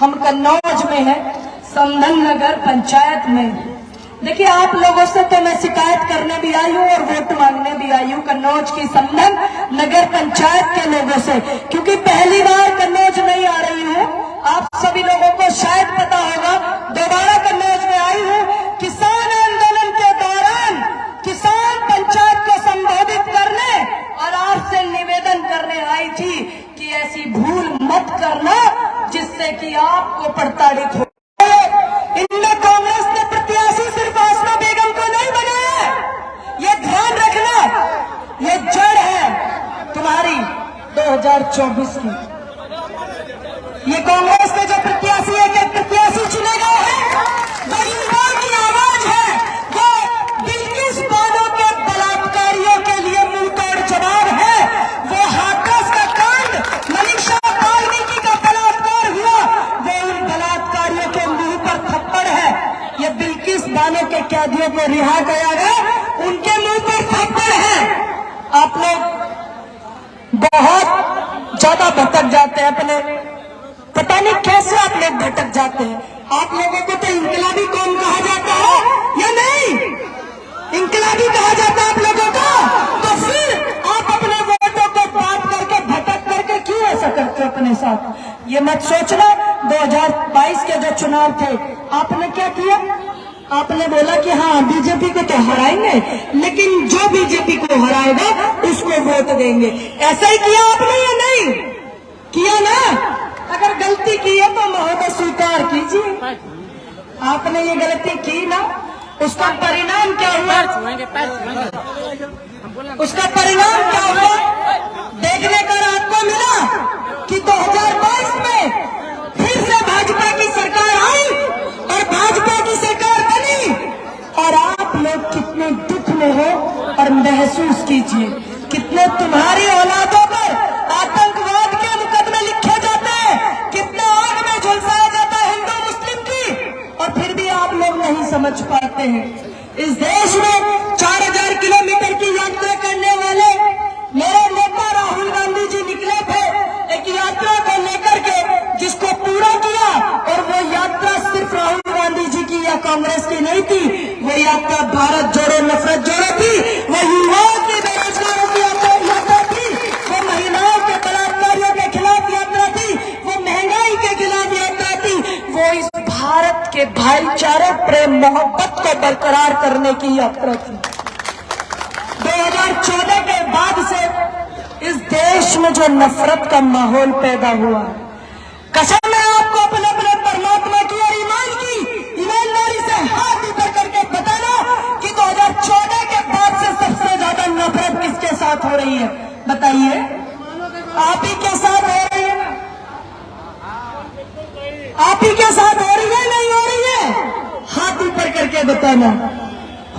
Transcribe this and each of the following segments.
हम कन्नौज में हैं, समधन नगर पंचायत में। देखिए, आप लोगों से तो मैं शिकायत करने भी आई हूँ और वोट मांगने भी आई हूँ कन्नौज की समधन नगर पंचायत के लोगों से, क्योंकि पहली बार कन्नौज नहीं आ रही हूँ। आप सभी लोगों को शायद पता होगा, दोबारा कन्नौज में आई हूँ किसान आंदोलन के दौरान किसान पंचायत को संबोधित करने और आपसे निवेदन करने आई थी कि ऐसी भूल मत करना जिससे कि आपको प्रताड़ित हो। इनमें कांग्रेस ने प्रत्याशी सिर्फ आसमा बेगम को नहीं बनाया, ये ध्यान रखना, ये जड़ है तुम्हारी 2024 की। ये कांग्रेस के जो प्रत्याशी एक प्रत्याशी चुने गए हैं, गरीबों की आवाज है, वो बिल्किस बानो के बलात्कारियों के लिए मुंहतोड़ जवाब है। वो हाथरस का कांड, मनीषा वाल्मीकि का बलात्कार हुआ, वो उन बलात्कारियों के मुंह पर थप्पड़ है। ये बिल्किस बानो के कैदियों को रिहा किया गया, उनके मुंह पर थप्पड़ है। आप लोग बहुत ज्यादा भटक जाते हैं अपने, पता नहीं कैसे आप लोग भटक जाते हैं। आप लोगों को तो इंकलाबी कौन कहा जाता है या नहीं? इंकलाबी कहा जाता है आप लोगों को, तो फिर आप अपने वोटों को बात करके भटक करके क्यों ऐसा करते हो अपने साथ? ये मत सोचना। 2022 के जो चुनाव थे, आपने क्या किया? आपने बोला कि हाँ बीजेपी को तो हराएंगे, लेकिन जो बीजेपी को हराएगा उसको वोट देंगे। ऐसा ही किया आपने या नहीं किया ना? अगर गलती की है तो महोदय स्वीकार कीजिए, आपने ये गलती की ना, उसका परिणाम क्या हुआ? उसका परिणाम क्या हुआ देखने का आपको मिला कि 2022 में फिर से भाजपा की सरकार आई और भाजपा की सरकार बनी। और आप लोग कितने दुख में हो और महसूस कीजिए, कितने तुम्हारी औलादों पर आतंकवाद के मुकदमे लिखे जाते हैं, कितना आग में झुलसाया जाता है हिंदू मुस्लिम की, और फिर भी आप लोग नहीं समझ पाते हैं। इस देश में 4000 किलोमीटर की यात्रा करने वाले मेरे नेता राहुल गांधी जी निकले थे एक यात्रा को लेकर के, जिसको पूरा किया। और वो यात्रा सिर्फ राहुल गांधी जी की या कांग्रेस की नहीं थी, वो यात्रा भारत जोड़ो नफरत जोड़ो थी, वो युवाओं की बेरोजगारों की यात्रा थी, वो महिलाओं के बलात्कारियों के खिलाफ यात्रा थी, वो महंगाई के खिलाफ यात्रा थी, वो इस भारत के भाईचारे प्रेम मोहब्बत को बरकरार करने की यात्रा थी। 2014 के बाद से इस देश में जो नफरत का माहौल पैदा हुआ है, कसम है आपको अपने अपने परमात्मा की और ईमान की, ईमानदारी से हाथ ऊपर करके बताना कि 2014 के बाद से सबसे ज्यादा नफरत किसके साथ हो रही है? बताइए, आप ही के साथ हो रही है? आप ही के साथ हो रही है नहीं हो रही है? हाथ ऊपर करके बताना।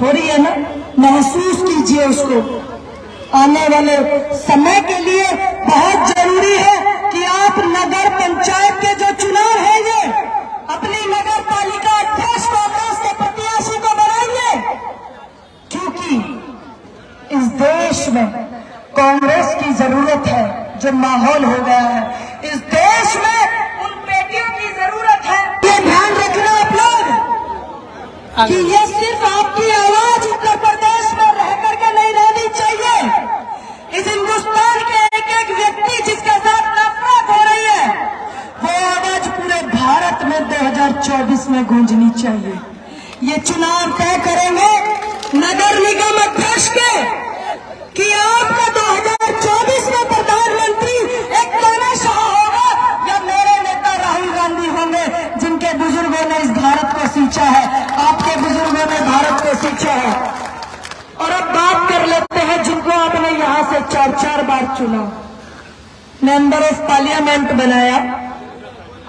हो रही है ना? महसूस कीजिए उसको। आने वाले समय के लिए बहुत जरूरी है कि आप नगर पंचायत के जो चुनाव है, ये अपनी नगर पालिका अध्यक्ष कांग्रेस के प्रत्याशी को बनाइए, क्योंकि इस देश में कांग्रेस की जरूरत है। जो माहौल हो गया है इस देश में, उन बेटियों की जरूरत है। ये ध्यान रखना आप लोग कि ये सिर्फ आपकी आवाज उत्तर प्रदेश में रह करके नहीं रहनी चाहिए। इस हिंदुस्तान के एक एक व्यक्ति जिसके साथ नफरत हो रही है, वो आवाज पूरे भारत में 2024 में गूंजनी चाहिए। ये चुनाव तय करेंगे नगर निगम अध्यक्ष के कि आपका 2024 में प्रधानमंत्री एक तानाशाह होगा या मेरे नेता राहुल गांधी होंगे, जिनके बुजुर्गों ने इस भारत को सींचा है, आपके बुजुर्गों ने भारत को सींचा है। और अब बात कर लेते हैं जिनको आपने यहां से 4-4 बार चुना, मेंबर ऑफ पार्लियामेंट बनाया,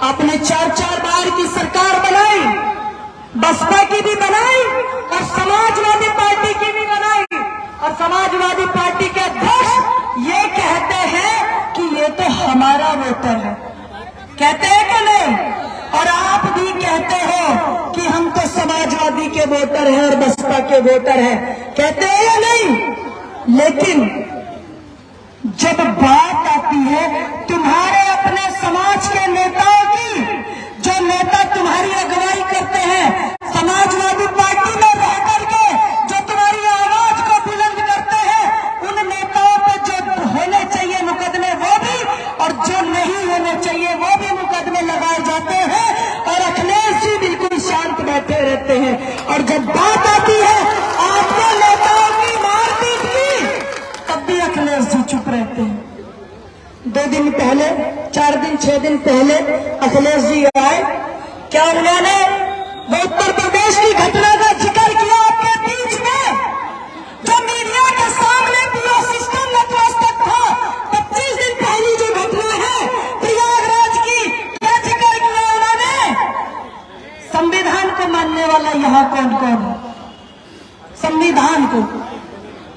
आपने 4-4 बार की सरकार बनाई, बसपा की भी बनाई और समाजवादी पार्टी की भी बनाई। और समाजवादी पार्टी के अध्यक्ष ये कहते हैं कि ये तो हमारा वोटर है, कहते हैं कि नहीं? और आप भी कहते हो कि हम तो समाजवादी के वोटर हैं और बसपा के वोटर हैं, कहते हैं या नहीं? लेकिन जब बात आती है तुम्हारे अपने समाज के नेताओं की, जो अखिलेश जी चुप रहते हैं। 2 दिन पहले, 4 दिन 6 दिन पहले अखिलेश जी आए, क्या उन्होंने वो उत्तर प्रदेश की घटना का जिक्र किया आपके बीच में, जो मीडिया के सामने पूरा सिस्टम नतमस्तक था? 25 दिन पहली जो घटना है प्रयागराज की, क्या जिक्र किया उन्होंने? संविधान को मानने वाला यहाँ कौन कौन है? संविधान को,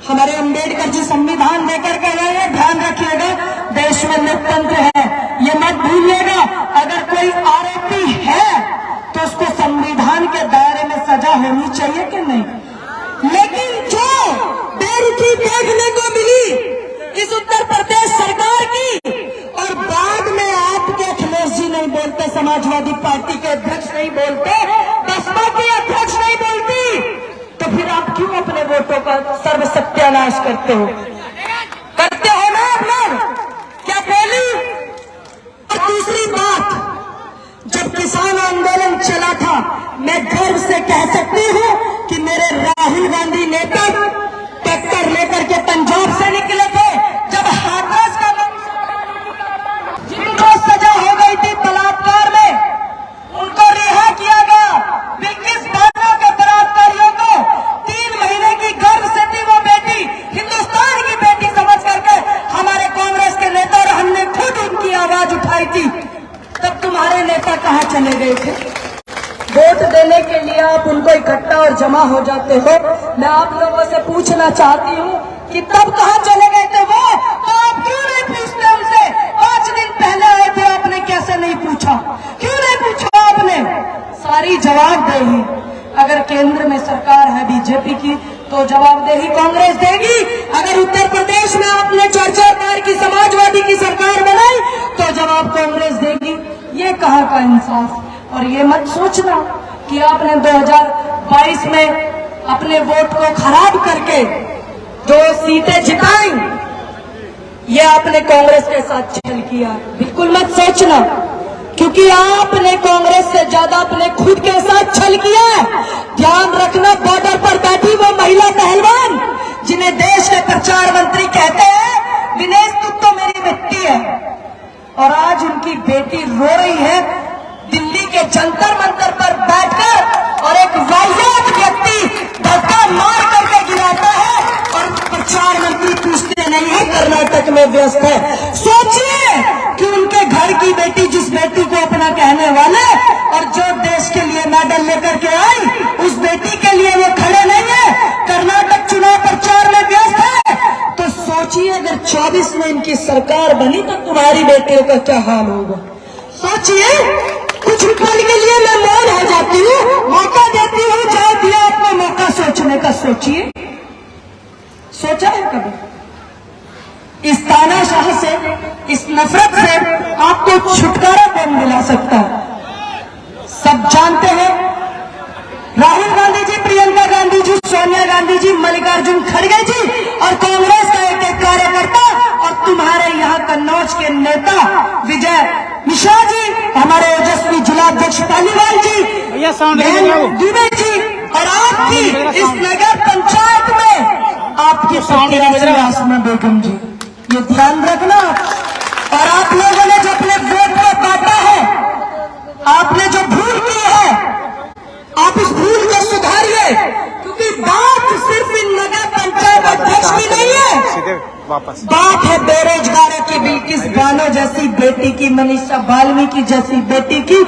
हमारे अंबेडकर जी संविधान देकर के गए, ध्यान रखिएगा, देश में लोकतंत्र है, ये मत भूलिएगा। अगर कोई आरोपी है तो उसको संविधान के दायरे में सजा होनी चाहिए कि नहीं? लेकिन जो बेरुखी देखने को मिली इस उत्तर प्रदेश सरकार की, और बाद में आपके अखिलेश जी नहीं बोलते, समाजवादी पार्टी के अध्यक्ष नहीं बोलते, बसपा के अध्यक्ष नहीं बोलती, तो फिर आप क्यों अपने वोटों का सर्व सत्यानाश करते हो? करते हो ना आप लोग? क्या बोली? और दूसरी बात, जब किसान आंदोलन चला था, मैं गर्व से कह सकती हूँ कि मेरे राहुल गांधी नेता ट्रैक्टर लेकर के पंजाब से निकले थे। जब हाथरस का जिनको सजा हो गई थी बलात्कार में, उनको रिहा किया गया। बिल्किस बानो के बलात्कारियों को 3 महीने की गर्भ से थी वो बेटी, हिंदुस्तान की बेटी समझ करके हमारे कांग्रेस के नेता, और हमने खुद उनकी आवाज उठाई थी। तब तुम्हारे नेता कहाँ चले गए थे? वोट देने के लिए आप उनको इकट्ठा और जमा हो जाते हो। मैं आप लोगों से पूछना चाहती हूँ कि तब कहाँ चले गए थे वो? तो आप क्यों नहीं पूछते उनसे? 5 दिन पहले आए थे, आपने कैसे नहीं पूछा? क्यों नहीं पूछा आपने? सारी जवाबदेही अगर केंद्र में सरकार है बीजेपी की, तो जवाबदेही कांग्रेस देगी। अगर उत्तर प्रदेश में आपने 4-4 बार की समाजवादी की सरकार बनाई, तो जवाब कांग्रेस देगी। ये कहाँ का इंसाफ? और ये मत सोचना कि आपने 2022 में अपने वोट को खराब करके जो सीटें जिताई, ये आपने कांग्रेस के साथ छल किया। बिल्कुल मत सोचना, क्योंकि आपने कांग्रेस से ज्यादा अपने खुद के साथ छल किया है। ध्यान रखना, बॉर्डर पर बैठी वो महिला पहलवान जिन्हें देश के प्रचार मंत्री कहते हैं, विनेश तू तो मेरी मिट्टी है, और आज उनकी बेटी रो रही है दिल्ली के जंतर मंतर पर बैठकर, और एक वाहियात व्यक्ति धक्का मार करके गिराता है, और प्रचार मंत्री पूछते नहीं है, कर्नाटक में व्यस्त है। सोचिए कि उनके घर की बेटी, जिस बेटी को अपना कहने वाले और जो देश के लिए मेडल लेकर के आई, उस बेटी के लिए वो खड़े नहीं है, कर्नाटक चुनाव प्रचार में व्यस्त है। तो सोचिए अगर 24 में इनकी सरकार बनी तो तुम्हारी बेटियों का क्या हाल होगा? सोचिए। कुछ पल के लिए मैं मौन हो जाती हूँ, मौका देती हूँ, चाहे दिया आपको मौका सोचने का। सोचिए, सोचा है कभी? इस तानाशाह से, इस नफरत से आपको छुटकारा कौन दिला सकता है? सब जानते हैं, राहुल गांधी जी, प्रियंका गांधी जी, सोनिया गांधी जी, मल्लिकार्जुन खड़गे जी और कांग्रेस का एक कार्यकर्ता, और तुम्हारे यहाँ कन्नौज के नेता विजय मिश्रा जी, हमारे ओजस्वी जिलाध्यक्ष पालीवाल जी, दुबे जी, और आपकी इस नगर पंचायत में आपकी आसमा बेगम जी, ये ध्यान रखना। और आप लोगों ने जो अपने वोट को काटा है, आपने जो भूल की है, आप इस भूल को सुधारिए, क्योंकि बात सिर्फ इन नगर पंचायत अध्यक्ष की नहीं है, बात है बेरोजगारों की, बिल्किस बानो जैसी बेटी की, मनीषा वाल्मीकि जैसी बेटी की,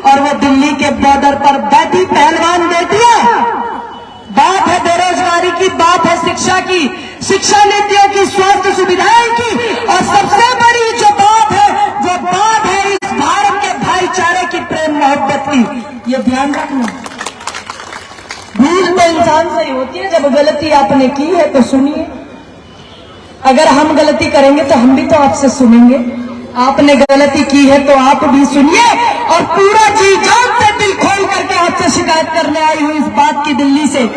और वो दिल्ली के बॉर्डर पर बैठी पहलवान बेटियां। बात है बेरोजगारी की, बात है शिक्षा की, शिक्षा नीतियों की, स्वास्थ्य सुविधाएं की, और सबसे बड़ी जो बात है वो बात है इस भारत के भाईचारे की, प्रेम मोहब्बत की। ये ध्यान रखना। भूल तो इंसान से ही होती है, जब गलती आपने की है तो सुनिए। अगर हम गलती करेंगे तो हम भी तो आपसे सुनेंगे। आपने गलती की है तो आप भी सुनिए, और पूरा जी जान से दिल खोल करके आपसे शिकायत करने आई हूँ, इस बात की दिल्ली से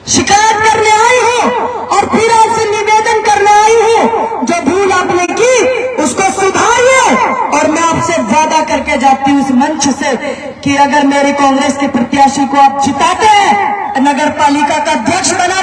शिकायत करने आई हूँ, और फिर आपसे निवेदन करने आई हूँ, जो भूल आपने की उसको सुधारिए। और मैं आपसे वादा करके जाती हूँ इस मंच से कि अगर मेरे कांग्रेस के प्रत्याशी को आप जिताते हैं, नगर पालिका का अध्यक्ष बना